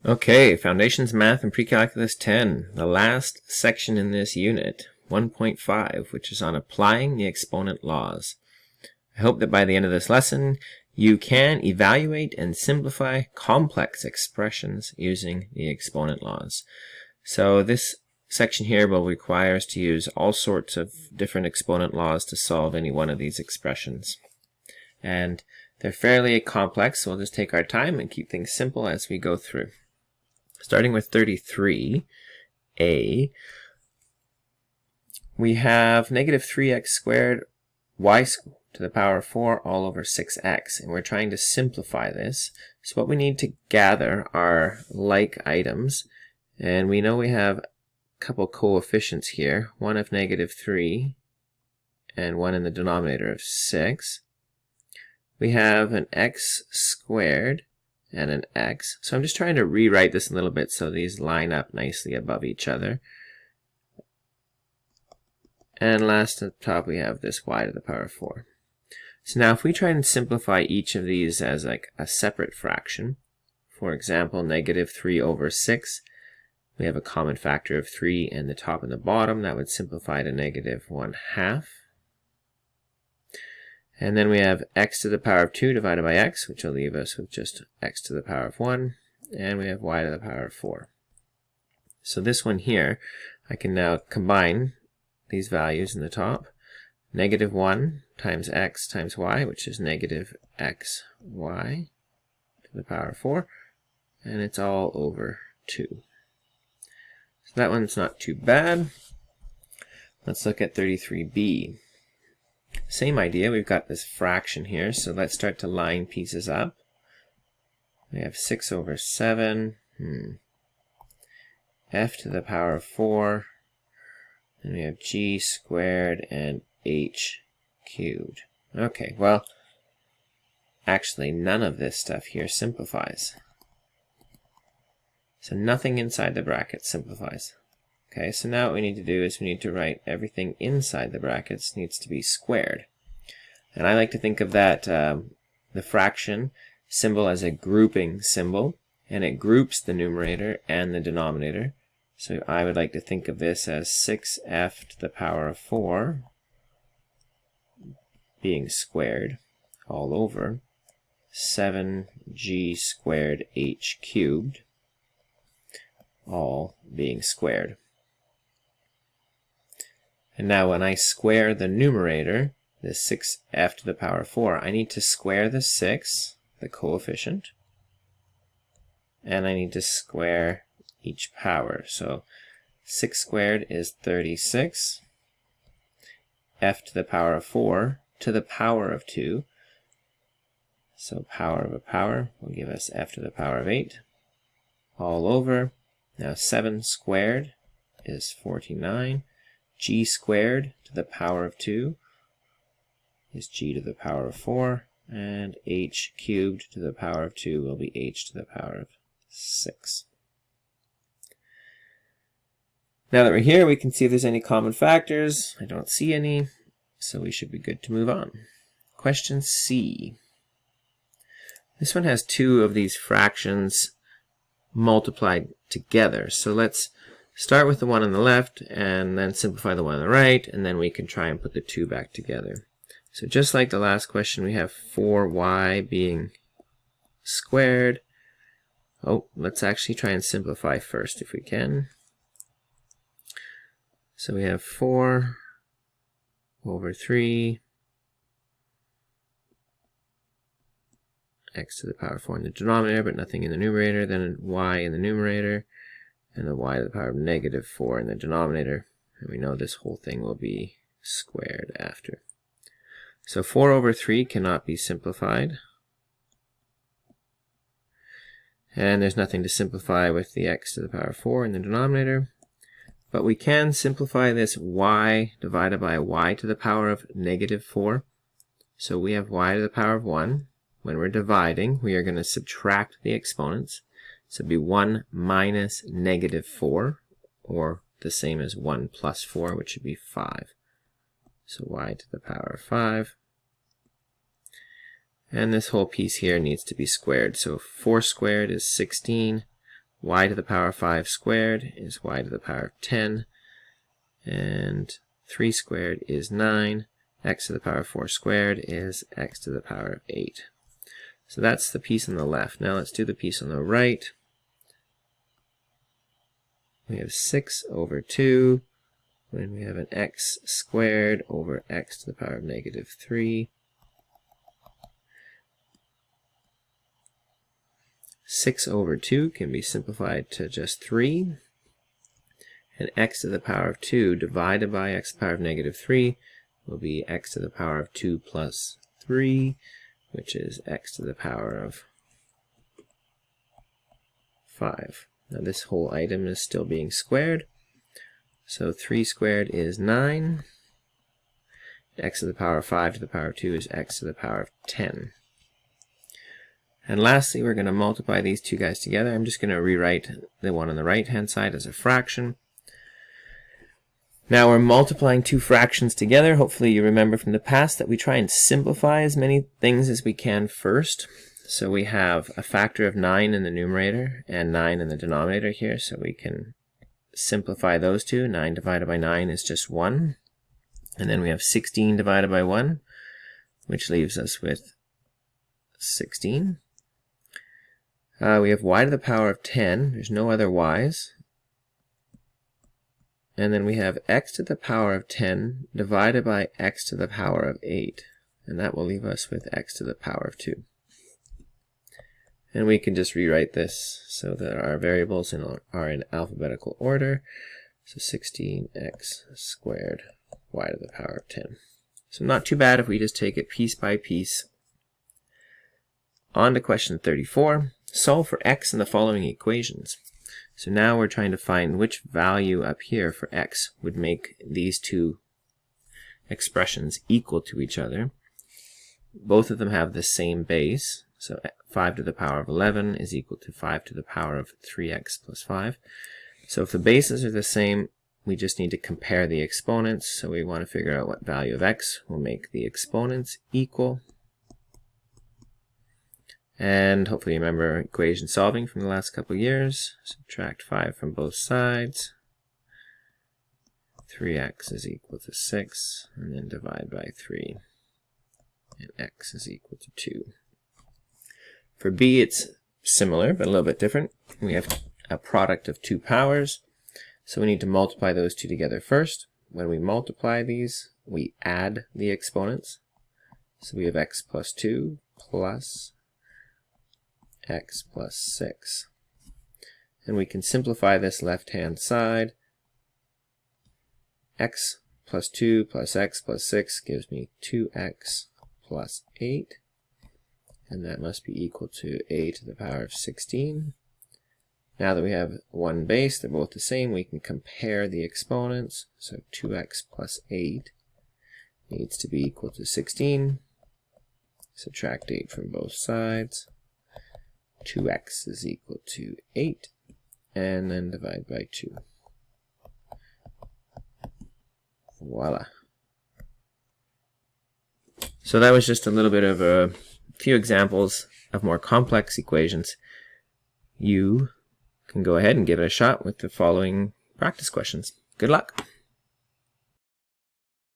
Okay, Foundations Math and Pre-Calculus 10, the last section in this unit, 1.5, which is on applying the exponent laws. I hope that by the end of this lesson, you can evaluate and simplify complex expressions using the exponent laws. So this section here will require us to use all sorts of different exponent laws to solve any one of these expressions. And they're fairly complex, so we'll just take our time and keep things simple as we go through. Starting with 33a, we have negative 3x squared y to the power of 4 all over 6x, and we're trying to simplify this. So what we need to gather are like items, and we know we have a couple coefficients here, one of negative 3 and one in the denominator of 6. We have an x squared and an x. So I'm just trying to rewrite this a little bit so these line up nicely above each other. And last at the top we have this y to the power of 4. So now if we try and simplify each of these as like a separate fraction, for example negative 3 over 6, we have a common factor of 3 in the top and the bottom. That would simplify to negative 1/2. And then we have x to the power of 2 divided by x, which will leave us with just x to the power of 1. And we have y to the power of 4. So this one here, I can now combine these values in the top. Negative 1 times x times y, which is negative xy to the power of 4. And it's all over 2. So that one's not too bad. Let's look at 33b. Same idea, we've got this fraction here, so let's start to line pieces up. We have 6 over 7, f to the power of 4, and we have g squared and h cubed. Okay, well, actually none of this stuff here simplifies. So nothing inside the brackets simplifies. Okay, so now what we need to do is we need to write everything inside the brackets needs to be squared. And I like to think of that, the fraction symbol as a grouping symbol, and it groups the numerator and the denominator. So I would like to think of this as 6f to the power of 4 being squared all over 7g squared h cubed all being squared. And now when I square the numerator, this 6f to the power of 4, I need to square the 6, the coefficient, and I need to square each power. So 6 squared is 36, f to the power of 4 to the power of 2. So power of a power will give us f to the power of 8 all over. Now 7 squared is 49. G squared to the power of 2 is g to the power of 4, and h cubed to the power of 2 will be h to the power of 6. Now that we're here, we can see if there's any common factors. I don't see any, so we should be good to move on. Question C. This one has two of these fractions multiplied together, so let's start with the one on the left and then simplify the one on the right, and then we can try and put the two back together. So just like the last question, we have 4y being squared. Oh, let's actually try and simplify first if we can. So we have 4 over 3 x to the power of 4 in the denominator, but nothing in the numerator, then y in the numerator, and the y to the power of negative 4 in the denominator. And we know this whole thing will be squared after. So 4 over 3 cannot be simplified. And there's nothing to simplify with the x to the power of 4 in the denominator. But we can simplify this y divided by y to the power of negative 4. So we have y to the power of 1. When we're dividing, we are going to subtract the exponents. So it'd be 1 minus negative 4, or the same as 1 plus 4, which would be 5. So y to the power of 5. And this whole piece here needs to be squared. So 4 squared is 16. y to the power of 5 squared is y to the power of 10, and 3 squared is 9, x to the power of 4 squared is x to the power of 8. So that's the piece on the left. Now let's do the piece on the right. We have 6 over 2, when we have an x squared over x to the power of negative 3. 6 over 2 can be simplified to just 3. And x to the power of 2 divided by x to the power of negative 3 will be x to the power of 2 plus 3, which is x to the power of 5. Now this whole item is still being squared. So 3 squared is 9. X to the power of 5 to the power of 2 is x to the power of 10. And lastly, we're going to multiply these two guys together. I'm just going to rewrite the one on the right-hand side as a fraction. Now we're multiplying two fractions together. Hopefully you remember from the past that we try and simplify as many things as we can first. So we have a factor of 9 in the numerator and 9 in the denominator here, so we can simplify those two. 9 divided by 9 is just 1. And then we have 16 divided by 1, which leaves us with 16. We have y to the power of 10. There's no other y's. And then we have x to the power of 10 divided by x to the power of 8. And that will leave us with x to the power of 2. And we can just rewrite this so that our variables are in alphabetical order. So 16x squared y to the power of 10. So not too bad if we just take it piece by piece. On to question 34. Solve for x in the following equations. So now we're trying to find which value up here for x would make these two expressions equal to each other. Both of them have the same base. So 5 to the power of 11 is equal to 5 to the power of 3x plus 5. So if the bases are the same, we just need to compare the exponents. So we want to figure out what value of x will make the exponents equal. And hopefully you remember equation solving from the last couple of years. Subtract 5 from both sides. 3x is equal to 6, and then divide by 3. And x is equal to 2. For b, it's similar, but a little bit different. We have a product of two powers, so we need to multiply those two together first. When we multiply these, we add the exponents. So we have x plus 2 plus x plus 6. And we can simplify this left-hand side. X plus 2 plus x plus 6 gives me 2x plus 8. And that must be equal to a to the power of 16. Now that we have one base, they're both the same, we can compare the exponents. So 2x plus 8 needs to be equal to 16. Subtract 8 from both sides. 2x is equal to 8. And then divide by 2. Voila. So that was just a little bit of a few examples of more complex equations. You can go ahead and give it a shot with the following practice questions. Good luck!